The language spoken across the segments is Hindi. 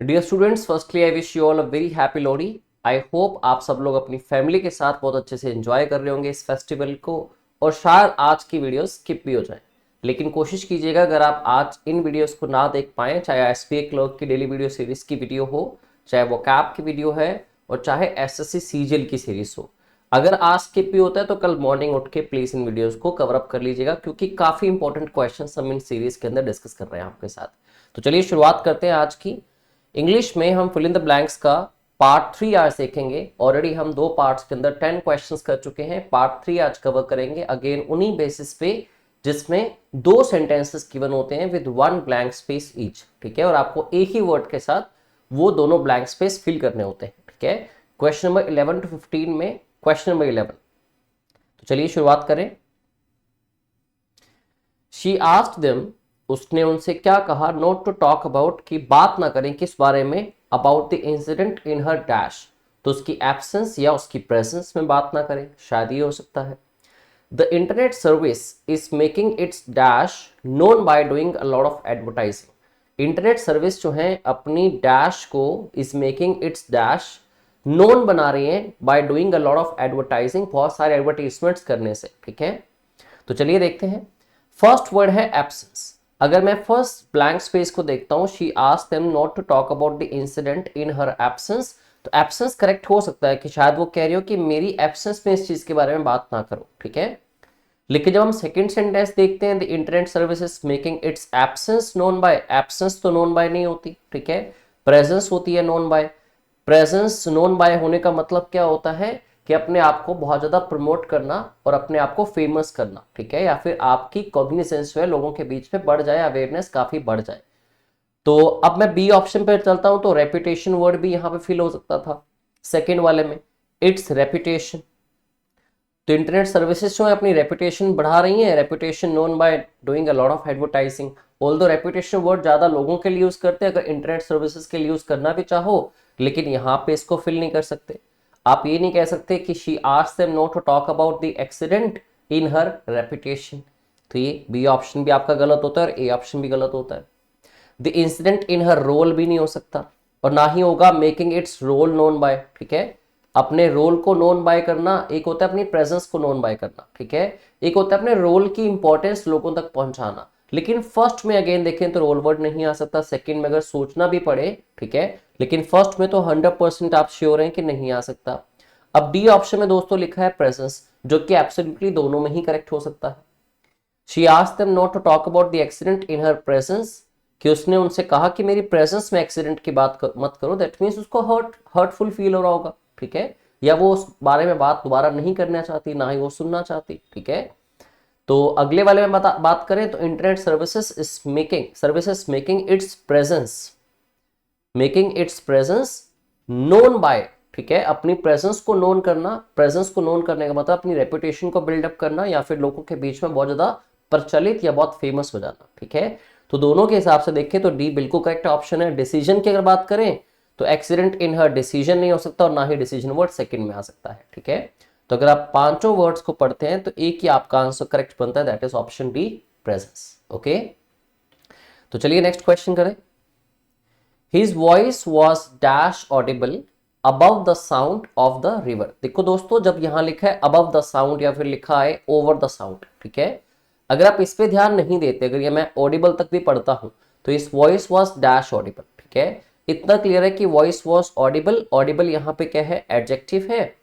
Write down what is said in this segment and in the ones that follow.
Dear students, firstly I wish you all a very happy Lohri. I hope आप सब लोग अपनी फैमिली के साथ बहुत अच्छे से एंजॉय कर रहे होंगे इस फेस्टिवल को, और शायद आज की वीडियो स्किप भी हो जाए। लेकिन कोशिश कीजिएगा अगर आप आज इन वीडियोस को ना देख पाएँ, चाहे एसपीए क्लर्क की डेली वीडियो सीरीज की वीडियो हो, चाहे वो कैप की वीडियो है, और चाहे एसएससी सीजीएल की सीरीज हो, अगर आज स्किप भी होता है तो कल मॉर्निंग उठ के प्लीज इन वीडियोस को कवर अप कर लीजिएगा, क्योंकि काफी इंपॉर्टेंट क्वेश्चंस हम इन सीरीज के अंदर डिस्कस कर रहे हैं आपके साथ। तो चलिए शुरुआत करते हैं आज की। इंग्लिश में हम फिल इन द ब्लैंक्स का पार्ट 3 आज देखेंगे। ऑलरेडी हम दो पार्ट्स के अंदर 10 क्वेश्चंस कर चुके हैं। पार्ट 3 आज कवर करेंगे, अगेन उन्हीं बेसिस पे जिसमें दो सेंटेंसेस गिवन होते हैं with one blank space each. ठीक है, और आपको एक ही वर्ड के साथ वो दोनों ब्लैंक स्पेस फिल करने होते हैं। ठीक है, क्वेश्चन नंबर 11 टू 15 में क्वेश्चन नंबर 11। तो चलिए शुरुआत करें। शी आस्क्ड देम, उसने उनसे क्या कहा, नॉट टू टॉक अबाउट, की बात ना करें किस बारे में, about the incident in her dash, तो उसकी एब्सेंस या उसकी प्रेजेंस में बात ना करें, शायद ये हो सकता है। The internet service is making it's dash known by doing a lot of advertising. Internet service जो है अपनी डैश को is making it's dash known बना रही है by doing a lot of advertising, बहुत सारे एडवर्टाइजमेंट्स करने से। ठीक है, तो चलिए देखते हैं। फर्स्ट वर्ड है एब्सेंस। अगर मैं फर्स्ट ब्लैंक स्पेस को देखता हूं, she asked them not to talk about the incident in her absence, तो एब्सेंस करेक्ट हो सकता है कि शायद वो कह रही हो कि मेरी एब्सेंस में इस चीज के बारे में बात ना करो। ठीक है, लेकिन जब हम सेकंड सेंटेंस देखते हैं, the internet services making it's absence known by, absence तो नोन बाय नहीं होती। ठीक है, प्रेजेंस होती है known by. Presence known by होने का मतलब क्या होता है कि अपने आप को बहुत ज्यादा प्रमोट करना और अपने आप को फेमस करना। ठीक है, या फिर आपकी कॉग्निसेंस जो है लोगों के बीच में बढ़ जाए, अवेयरनेस काफी बढ़ जाए। तो अब मैं बी ऑप्शन पे चलता हूं, तो रेपुटेशन वर्ड भी यहां पे फिल हो सकता था सेकेंड वाले में, इट्स रेपुटेशन। तो इंटरनेट सर्विसेज जो है अपनी रेपुटेशन बढ़ा रही हैं, reputation known by doing a lot of advertising. Although reputation word ज्यादा लोगों के लिए यूज करते हैं, अगर इंटरनेट सर्विसेज के लिए यूज करना भी चाहो, लेकिन यहाँ पे इसको फिल नहीं कर सकते। आप ये नहीं कह सकते कि she asked them not to talk about the accident in her reputation. तो ये बी ऑप्शन भी आपका गलत होता है और ए ऑप्शन भी गलत होता है। The incident in her role भी नहीं हो सकता, और ना ही होगा making its role known by. ठीक है, अपने रोल को नोन बाय करना एक होता है अपनी प्रेजेंस को नोन बाय करना। ठीक है, एक होता है अपने रोल की इंपॉर्टेंस लोगों तक पहुंचाना। लेकिन फर्स्ट में अगेन देखें तो रोल वर्ड नहीं आ सकता, सेकंड में अगर सोचना भी पड़े, ठीक है, लेकिन फर्स्ट में तो 100% आप श्योर हैं कि नहीं आ सकता। अब डी ऑप्शन में दोस्तों लिखा है प्रेजेंस, जो कि एब्सोल्युटली दोनों में ही करेक्ट हो सकता है। She asked them not to talk about the accident in her presence, कि उसने उनसे कहा कि मेरी प्रेजेंस में एक्सीडेंट की बात मत करो। दैट मीन्स उसको हर्टफुल फील हो रहा होगा। ठीक है, या वो उस बारे में बात दोबारा नहीं करना चाहती, ना ही वो सुनना चाहती। ठीक है, तो अगले वाले में बात करें तो internet services making it's presence, making it's presence known by. ठीक है, अपनी प्रेजेंस को नोन करना, प्रेजेंस को नोन करने का मतलब अपनी रेपुटेशन को बिल्डअप करना, या फिर लोगों के बीच में बहुत ज्यादा प्रचलित या बहुत फेमस हो जाना। ठीक है, तो दोनों के हिसाब से देखें तो डी बिल्कुल करेक्ट ऑप्शन है। डिसीजन की अगर बात करें तो एक्सीडेंट इन हर डिसीजन नहीं हो सकता, और ना ही डिसीजन वर्ड सेकंड में आ सकता है। ठीक है, तो अगर आप पांचों वर्ड्स को पढ़ते हैं तो एक ही आपका आंसर करेक्ट बनता है, that is option D, presence. Okay, तो चलिए नेक्स्ट क्वेश्चन करें। His voice was dash audible above the sound of the river। देखो दोस्तों, जब यहां लिखा है above the sound या फिर लिखा है over the sound, ठीक है, अगर आप इस पे ध्यान नहीं देते, अगर ये मैं audible तक भी पढ़ता हूं, तो इस voice was dash audible। ठीक है, इतना क्लियर है कि voice was audible। audible यहां पे क्या है, एडजेक्टिव है।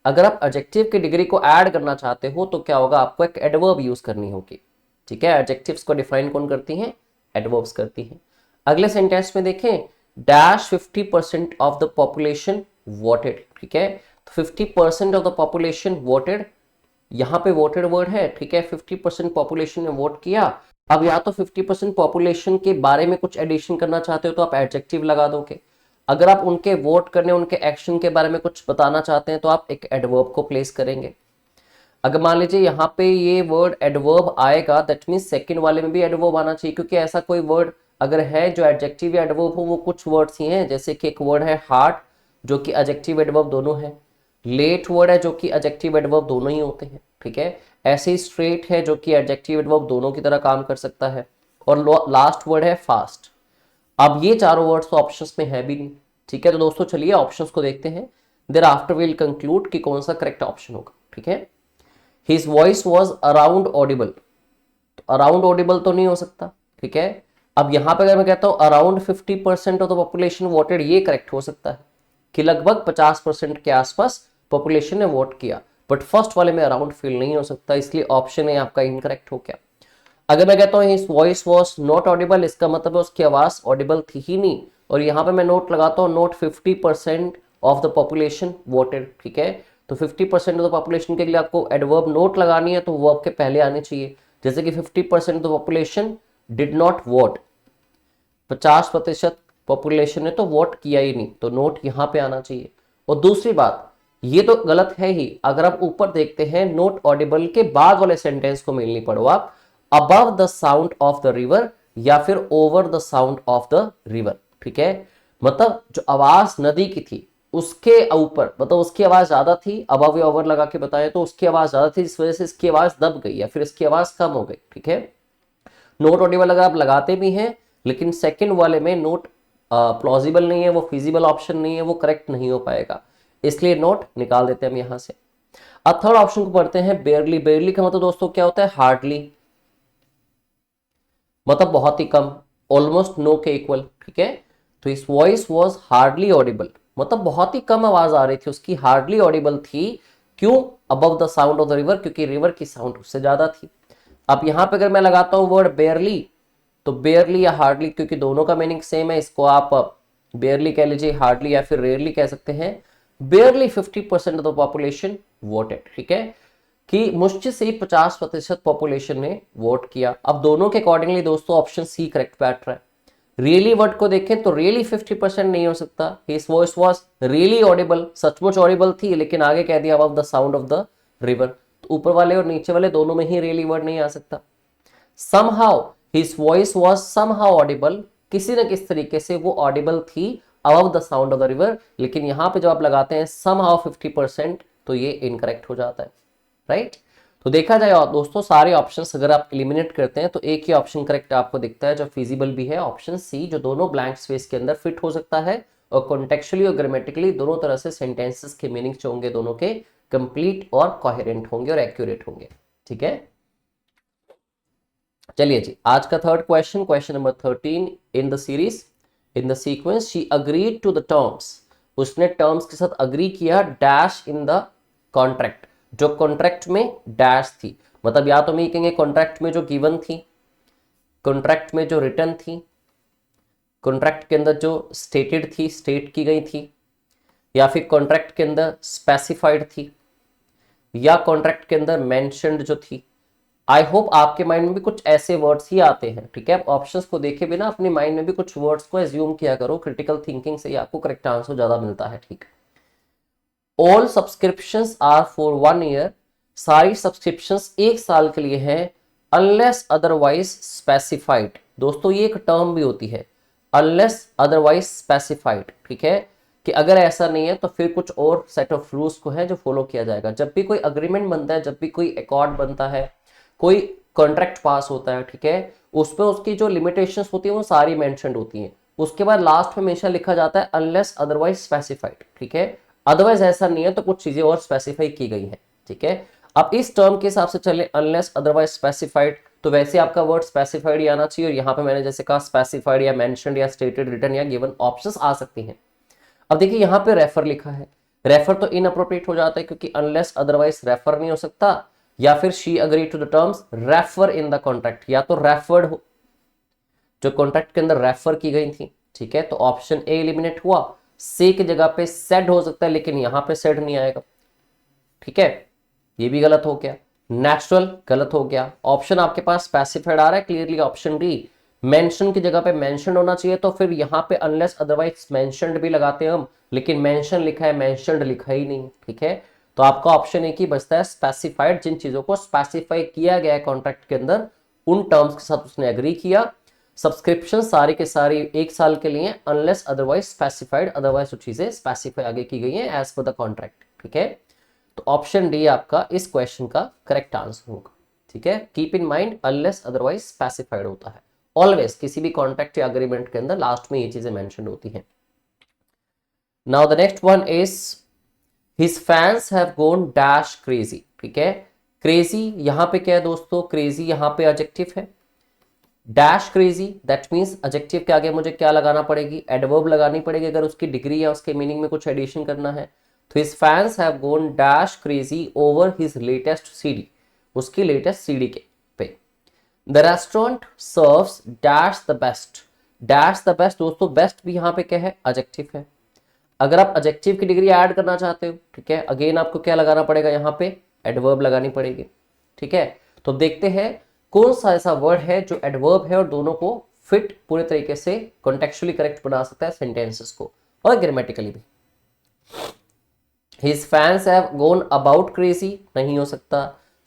अगर आप एडजेक्टिव की डिग्री को ऐड करना चाहते हो तो क्या होगा, आपको एक एडवर्ब यूज करनी होगी। ठीक है, एडजेक्टिव्स को डिफाइन कौन करती हैं, एडवर्ब्स करती हैं। अगले सेंटेंस में देखें, dash 50% of the population voted. ठीक है, तो 50% ऑफ द पॉपुलेशन वोटेड, यहां पे वोटेड वर्ड है। ठीक है, 50% पॉपुलेशन ने वोट किया। अब या तो 50% पॉपुलेशन के बारे में कुछ एडिशन करना चाहते हो तो आप एडजेक्टिव लगा दोगे। अगर आप उनके वोट करने, उनके एक्शन के बारे में कुछ बताना चाहते हैं तो आप एक एडवर्ब को प्लेस करेंगे। अगर मान लीजिए यहाँ पे ये वर्ड एडवर्ब आएगा, दैट मीन्स सेकंड वाले में भी एडवर्ब आना चाहिए, क्योंकि ऐसा कोई वर्ड अगर है जो एडजेक्टिव या एडवर्ब हो, वो कुछ वर्ड्स ही हैं। जैसे कि एक वर्ड है हार्ट, जो कि एडजेक्टिव एडवर्ब दोनों है। लेट वर्ड है जो कि एडजेक्टिव एडवर्ब दोनों ही होते हैं। ठीक है, ऐसे ही स्ट्रेट है जो कि एडजेक्टिव एडवर्ब दोनों की तरह काम कर सकता है। और लास्ट वर्ड है फास्ट। अब ये चारों वर्ड्स तो ऑप्शंस में है भी नहीं, ठीक है। तो दोस्तों चलिए ऑप्शंस को देखते हैं, देयर आफ्टर विल कंक्लूड कि कौन सा करेक्ट ऑप्शन होगा, ठीक है। His voice was around Audible, तो अराउंड ऑडिबल तो नहीं हो सकता, ठीक है। अब यहां पे अगर मैं कहता हूं around 50% of the population voted, ये करेक्ट हो सकता है कि लगभग 50% के आसपास पॉपुलेशन ने वोट किया, बट फर्स्ट वाले में अराउंड फिल नहीं हो सकता, इसलिए ऑप्शन ए आपका इनकरेक्ट हो गया। अगर मैं कहता हूं his voice was not Audible, इसका मतलब है उसकी आवाज ऑडिबल थी ही नहीं, और यहां पे मैं नोट लगाता हूं note 50% of the population voted, ठीक है। तो 50% ऑफ द पॉपुलेशन के लिए आपको एडवर्ब नोट लगानी है, तो वर्ब के पहले आने चाहिए, जैसे कि 50% of the population did not vote, 50% population ने तो वोट किया ही नहीं, तो नोट यहां पे आना चाहिए। और दूसरी बात, ये तो गलत है ही, अगर आप ऊपर देखते हैं नोट ऑडिबल के बाद वाले सेंटेंस को मेनली पढ़ो आप, above the sound of the river या फिर over the sound of the river, ठीक है। मतलब जो आवाज नदी की थी उसके ऊपर, मतलब उसकी आवाज ज्यादा थी, अबव या ओवर लगा के बताया तो उसकी आवाज ज्यादा थी, जिस वजह से इसकी आवाज दब गई या फिर इसकी आवाज कम हो गई, ठीक है। नोट ऑडिबल अगर आप लगाते भी हैं, लेकिन सेकंड वाले में नोट प्लॉजिबल नहीं है, वो फिजिबल ऑप्शन नहीं है, वो करेक्ट नहीं हो पाएगा, इसलिए नोट निकाल देते हैं हम यहां से। अब थर्ड ऑप्शन को पढ़ते हैं, बेयरली। बेयरली का मतलब दोस्तों क्या होता है, हार्डली, मतलब बहुत ही कम, ऑलमोस्ट नो के इक्वल, ठीक है। तो इस वॉइस वॉज हार्डली ऑडिबल, मतलब बहुत ही कम आवाज आ रही थी उसकी, हार्डली ऑडिबल थी, क्यों, above the sound of the river, क्योंकि रिवर की साउंड उससे ज्यादा थी। अब यहां पे अगर मैं लगाता हूं वर्ड बेयरली, तो बेयरली या हार्डली, क्योंकि दोनों का मीनिंग सेम है, इसको आप बेयरली कह लीजिए, हार्डली या फिर रेयरली कह सकते हैं। बेयरली 50% ऑफ द पॉपुलेशन वोटेड, ठीक है, कि मुश्किल से ही 50% पॉपुलेशन ने वोट किया। अब दोनों के अकॉर्डिंगली दोस्तों ऑप्शन सी करेक्ट बैठ रहा है। रियली वर्ड को देखें तो रियली 50% नहीं हो सकता, his voice was really Audible, सचमुच ऑडिबल थी, लेकिन आगे कह दिया above the sound of the river, तो ऊपर वाले और नीचे वाले दोनों में ही रियली वर्ड नहीं आ सकता। somehow his voice was somehow audible, किसी न किस तरीके से वो ऑडिबल थी above the sound of the river, लेकिन यहां पे जब आप लगाते हैं somehow 50%, तो ये इनकरेक्ट हो जाता है, राइट। तो देखा जाए और दोस्तों सारे ऑप्शंस अगर आप एलिमिनेट करते हैं तो एक ही ऑप्शन करेक्ट आपको दिखता है जो फिजिबल भी है, ऑप्शन सी, जो दोनों ब्लैंक स्पेस के अंदर फिट हो सकता है और कॉन्टेक्चुअली और ग्रामेटिकली दोनों तरह से सेंटेंसेस के मीनिंग्स जो होंगे दोनों के कंप्लीट और कोहेरेंट होंगे और एक्यूरेट होंगे, ठीक है। चलिए जी, आज का third question, question number 13 in the series, in the sequence, she agreed to the terms, उसने टर्म्स के साथ अग्री किया, डैश इन द कॉन्ट्रैक्ट, जो कॉन्ट्रैक्ट में डैश थी, मतलब या तो मैं कहेंगे कॉन्ट्रैक्ट में जो गिवन थी, कॉन्ट्रैक्ट में जो रिटर्न थी, कॉन्ट्रैक्ट के अंदर जो स्टेटेड थी, स्टेट की गई थी, या फिर कॉन्ट्रैक्ट के अंदर स्पेसिफाइड थी, या कॉन्ट्रैक्ट के अंदर मेंशन्ड जो थी। आई होप आपके माइंड में भी कुछ ऐसे वर्ड्स ही आते हैं, ठीक है। ऑप्शंस को देखे बिना अपने माइंड में भी कुछ वर्ड्स को एज्यूम किया करो, क्रिटिकल थिंकिंग से ही आपको करेक्ट आंसर ज्यादा मिलता है, ठीक। All subscriptions are for 1 year, सारी सब्सक्रिप्शंस एक साल के लिए हैं, अनलेस अदरवाइज स्पेसिफाइड, दोस्तों ये एक टर्म भी होती है, अनलेस अदरवाइज स्पेसिफाइड, ठीक है, कि अगर ऐसा नहीं है तो फिर कुछ और सेट ऑफ रूल्स को है जो फॉलो किया जाएगा। जब भी कोई अग्रीमेंट बनता है, जब भी कोई अकॉर्ड बनता है, कोई कॉन्ट्रैक्ट पास होता है, ठीक है, उसमें उसकी जो लिमिटेशंस होती है वो सारी मेंशन्ड होती हैं, उसके बाद लास्ट में हमेशा लिखा जाता है अनलेस अदरवाइज स्पेसिफाइड, ठीक है, अदरवाइज ऐसा नहीं है तो कुछ चीजें और स्पेसिफाई की गई हैं, ठीक है। अब इस टर्म के हिसाब से चले, अनलेस अदरवाइज स्पेसिफाइड, तो वैसे आपका वर्ड स्पेसिफाइड ही आना चाहिए, और यहाँ पे मैंने जैसे कहा स्पेसिफाइड या मेंशन्ड या स्टेटेड, रिटन या गिवन ऑप्शंस आ सकती हैं। अब देखिए यहाँ पे रेफर लिखा है, रेफर तो इनअप्रोप्रिएट हो जाता है क्योंकि अनलेस अदरवाइज रेफर नहीं हो सकता, या फिर she agree to the terms refer in the contract, या तो रेफर्ड हो, जो कॉन्ट्रैक्ट के अंदर रेफर की गई थी, ठीक है। तो ऑप्शन ए एलिमिनेट हुआ, सी की जगह पे सेड हो सकता है, लेकिन यहां पे सेड नहीं आएगा, ठीक है, ये भी गलत हो गया। नेचुरल गलत हो गया, ऑप्शन आपके पास स्पेसिफाइड आ रहा है क्लियरली, ऑप्शन डी, मेंशन की जगह पे मेंशन होना चाहिए, तो फिर यहां पे अनलेस अदरवाइज मेंशन्ड भी लगाते हैं हम, लेकिन मेंशन लिखा है, मेंशन्ड लिखा ही नहीं, ठीक है। तो आपका ऑप्शन एक ही बचता है, स्पेसिफाइड, जिन चीजों को स्पेसिफाई किया गया है कॉन्ट्रैक्ट के अंदर, उन टर्म्स के साथ उसने एग्री किया। सब्सक्रिप्शन सारी के सारी एक साल के लिए, अनलेस अदरवाइज स्पेसिफाइड, अदरवाइज वो चीजें स्पेसिफाई आगे की गई हैं एज पर द कॉन्ट्रैक्ट, ठीक है। तो ऑप्शन डी आपका इस क्वेश्चन का करेक्ट आंसर होगा, ठीक है। Keep in mind unless otherwise specified होता है, ऑलवेज किसी भी कॉन्ट्रैक्ट या अग्रीमेंट के अंदर लास्ट में ये चीजें मेंशन होती हैं। Now the next one is his fans have gone dash crazy. ठीक है, क्रेजी यहां पे क्या है दोस्तों, क्रेजी यहां पे एडजेक्टिव है, dash crazy that means adjective के आगे मुझे क्या लगाना पड़ेगी, एडवर्ब लगानी पड़ेगी अगर उसकी डिग्री या उसके मीनिंग में कुछ एडिशन करना है। तो his fans have gone dash crazy over his latest CD, उसकी लेटेस्ट सीडी के पे। The restaurant serves dash the best, dash the best दोस्तों, बेस्ट भी यहाँ पे क्या है, एडजेक्टिव है। अगर आप एडजेक्टिव की डिग्री ऐड करना चाहते हो, ठीक है, अगेन आपको क्या लगाना पड़ेगा, यहाँ पे एडवर्ब लगानी पड़ेगी। ठीक है, तो देखते हैं कौन सा ऐसा वर्ड है जो एडवर्ब है और दोनों को फिट पूरे तरीके से कॉन्टेक्चुअली करेक्ट बना सकता है सेंटेंसेस को और ग्रामेटिकली भी। His fans have gone about crazy नहीं हो सकता,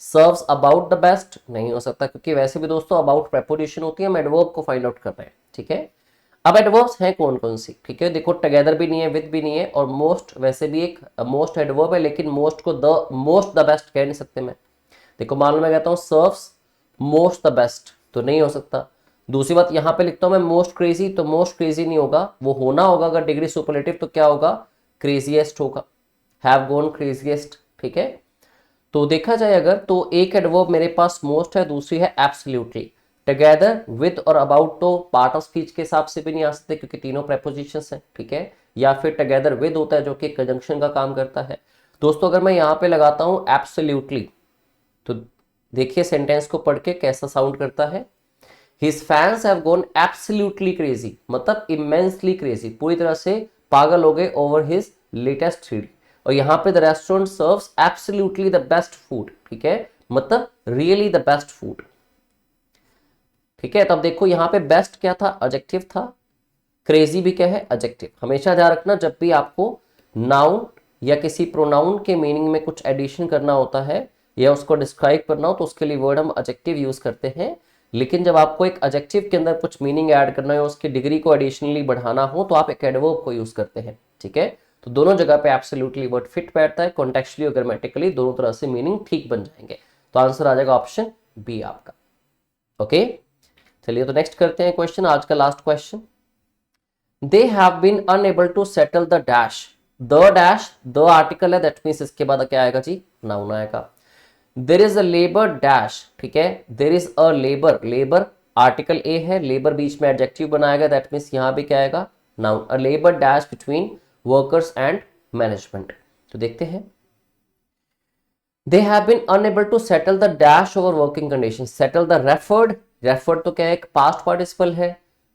serves about the best नहीं हो सकता, क्योंकि वैसे भी दोस्तों about preposition होती है, हम एडवर्ब को फाइंड आउट कर रहे हैं। ठीक है, अब एडवर्ब्स हैं कौन कौन सी, ठीक है, देखो टुगेदर भी नहीं है, विद भी नहीं है, और मोस्ट वैसे भी एक मोस्ट एडवर्ब है, लेकिन मोस्ट को द मोस्ट द बेस्ट कह नहीं सकते मैं। देखो मान लो मैं कहता हूँ सर्व्स मोस्ट द बेस्ट, तो नहीं हो सकता। दूसरी बात यहाँ पे लिखता हूँ मैं मोस्ट क्रेजी, तो मोस्ट क्रेजी नहीं होगा, वो होना होगा अगर डिग्री सुपरलेटिव तो क्या होगा, क्रेजीएस्ट होगा, हैव गॉन क्रेजीएस्ट। ठीक है, तो देखा जाए अगर तो एक एडवर्ब मेरे पास मोस्ट है, दूसरी है एब्सोल्युटली। टुगेदर विद और अबाउट तो पार्ट ऑफ स्पीच के हिसाब से भी नहीं आ सकते क्योंकि तीनों प्रेपोजिशंस हैं। ठीक है, या फिर टुगेदर विद होता है जो कि कंजंक्शन का काम करता है। दोस्तों अगर मैं यहाँ पे लगाता हूँ एब्सोल्युटली, तो देखिए सेंटेंस को पढ़ के कैसा साउंड करता है, his fans have gone absolutely crazy, मतलब इमेंसली क्रेजी, पूरी तरह से पागल हो गए ओवर हिज लेटेस्ट सीडी। और यहाँ पे the restaurant serves absolutely the best food, ठीक है, मतलब रियली द बेस्ट फूड। ठीक है, तब देखो यहाँ पे बेस्ट क्या था, एडजेक्टिव था, क्रेजी भी क्या है, एडजेक्टिव। हमेशा ध्यान रखना जब भी आपको नाउन या किसी प्रोनाउन के मीनिंग में कुछ एडिशन करना होता है या उसको डिस्क्राइब करना हो तो उसके लिए वर्ड हम एडजेक्टिव यूज करते हैं, लेकिन जब आपको एक एडजेक्टिव के अंदर कुछ मीनिंग ऐड करना है, उसकी डिग्री को एडिशनली बढ़ाना हो तो आप एक एडवर्ब को यूज करते हैं। ठीक है, तो दोनों जगह पे एब्सोल्युटली वर्ड फिट बैठता है, कॉन्टेक्चुअली और ग्रामेटिकली दोनों तरह से मीनिंग ठीक बन जाएंगे। तो आंसर आ जाएगा ऑप्शन बी आपका। ओके, चलिए तो नेक्स्ट करते हैं क्वेश्चन, आज का last question. They have been unable to settle the dash, the dash the article है, दैट मींस इसके बाद क्या आएगा जी, नाउन आएगा। There is a labour dash, ठीक है, there is a labour, labour article A है, लेबर बीच में एडजेक्टिव बनाएगा, दैट मींस यहां भी क्या आएगा, noun. A labour dash between workers and management. तो देखते हैं, they have been unable to settle the dash over working condition, settle the referred, referred तो क्या है, एक पास्ट पार्टिसिपल है,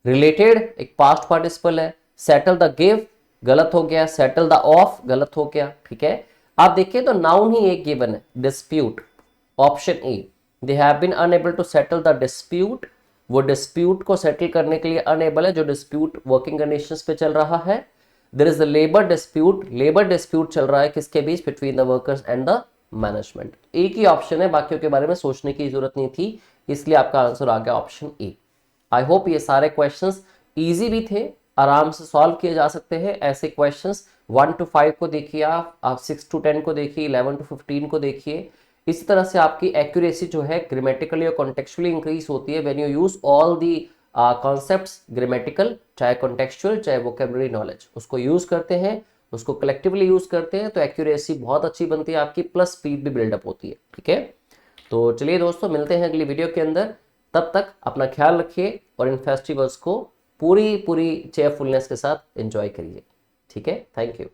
रिलेटेड एक पास्ट पार्टिसिपल है, सेटल द गिव गलत हो गया, सेटल द ऑफ गलत हो गया। ठीक है, आप देखिए तो नाउन ही एक गिवन है, dispute, option A. They have been unable to settle the dispute, वो डिस्प्यूट को सेटल करने के लिए अनएबल है, जो डिस्प्यूट वर्किंग कंडीशंस पे चल रहा है। There is a labour dispute, labour dispute चल रहा है किसके बीच, between the workers and the management. एक ही ऑप्शन है, बाकियों के बारे में सोचने की जरूरत नहीं थी, इसलिए आपका आंसर आ गया ऑप्शन ए। आई होप ये सारे क्वेश्चंस इजी भी थे, आराम से सॉल्व किए जा सकते हैं। ऐसे क्वेश्चंस 1 to 5 को देखिए, आप 6 to 10 को देखिए, 11 to 15 को देखिए। इसी तरह से आपकी एक्यूरेसी जो है ग्रामेटिकली और कॉन्टेक्चुअली इंक्रीज होती है when you use all the concepts, grammatical चाहे कॉन्टेक्चुअल चाहे वोकैबुलरी नॉलेज, उसको यूज करते हैं, उसको कलेक्टिवली यूज करते हैं, तो एक्यूरेसी बहुत अच्छी बनती है आपकी, प्लस स्पीड भी बिल्डअप होती है। ठीक है, तो चलिए दोस्तों मिलते हैं अगली वीडियो के अंदर, तब तक अपना ख्याल रखिए और इन फेस्टिवल्स को पूरी चेयरफुलनेस के साथ एंजॉय करिए। ठीक है, थैंक यू।